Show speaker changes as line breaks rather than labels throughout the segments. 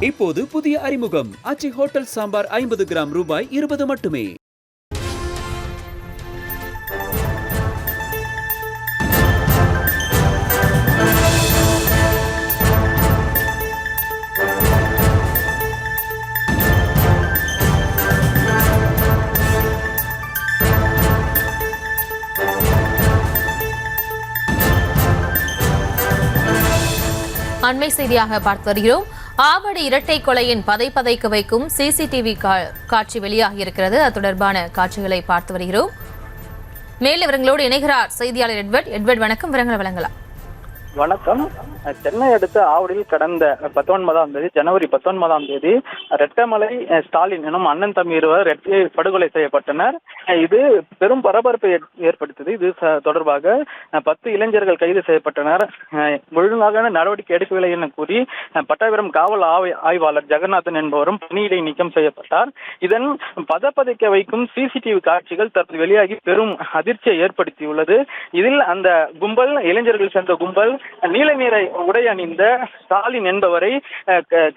இப்போது புதிய அறிமுகம் ஆச்சி ஹோட்டல் சாம்பார் 50 கிராம் ரூபாய் 20 மட்டுமே.
அண்மை செய்தியாக பார்த்து வருகிறோம். ஆவடி இரட்டை கொலையின் பதைக்க வைக்கும் சிசிடிவி காட்சி வெளியாகியிருக்கிறது. அது தொடர்பான காட்சிகளை பார்த்து வருகிறோம். மேல் விவரங்களோடு இணைகிறார் செய்தியாளர் எட்வர்ட். எட்வர்ட், வணக்கம். விவரங்களை வழங்கலாம்.
வணக்கம். சென்னை அடுத்த ஆவடியில் கடந்த 19ஆம் தேதி ஜனவரி 19ஆம் தேதி ரெட்டமலை ஸ்டாலின் எனும் அண்ணன் தம்பி இருவர் படுகொலை செய்யப்பட்டனர். இது பெரும் பரபரப்பை ஏற்படுத்தியது. இது தொடர்பாக 10 இளைஞர்கள் கைது செய்யப்பட்டனர். ஒழுங்காக நடவடிக்கை எடுக்கவில்லை என கூறி பட்டாபிராம் காவல் ஆய்வாளர் ஜெகநாதன் என்பவரும் பணியிடை நீக்கம் செய்யப்பட்டார். இதன் பதைக்க வைக்கும் சிசிடிவி காட்சிகள் தற்போது வெளியாகி பெரும் அதிர்ச்சியை ஏற்படுத்தியுள்ளது. இதில் அந்த கும்பல், இளைஞர்கள் சேர்ந்த கும்பல் நீல நிற உடை அணிந்த ஸ்டாலின் என்பவரை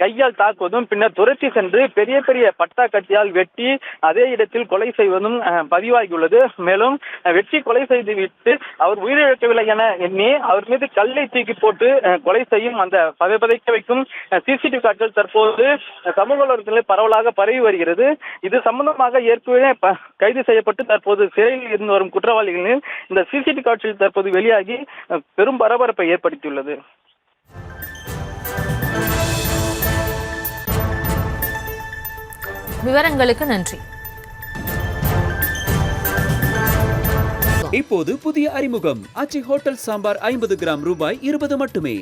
கையால் தாக்குவதும், பின்னர் துரத்தி சென்று பெரிய பெரிய பட்டா கட்டியால் வெட்டி அதே இடத்தில் கொலை செய்வதும் பதிவாகியுள்ளது. மேலும் வெட்டி கொலை செய்துவிட்டு அவர் உயிரிழக்கவில்லை என எண்ணி அவர் மீது கல்லை தூக்கி போட்டு கொலை செய்யும் அந்த பதைக்க வைக்கும் சிசிடிவி காட்சிகள் தற்போது சமூக வலைதளத்தில் பரவலாக பரவி வருகிறது. இது சம்பந்தமாக ஏற்கனவே கைது செய்யப்பட்டு தற்போது சிறையில் இருந்து வரும் குற்றவாளிகளில் இந்த சிசிடிவி காட்சிகள் தற்போது வெளியாகி பெரும் பரபரப்பை ஏற்படுத்தியுள்ளது.
விவரங்களுக்கு நன்றி.
இப்போது புதிய அறிமுகம் ஆச்சி ஹோட்டல் சாம்பார் 50 கிராம் ரூபாய் 20 மட்டுமே.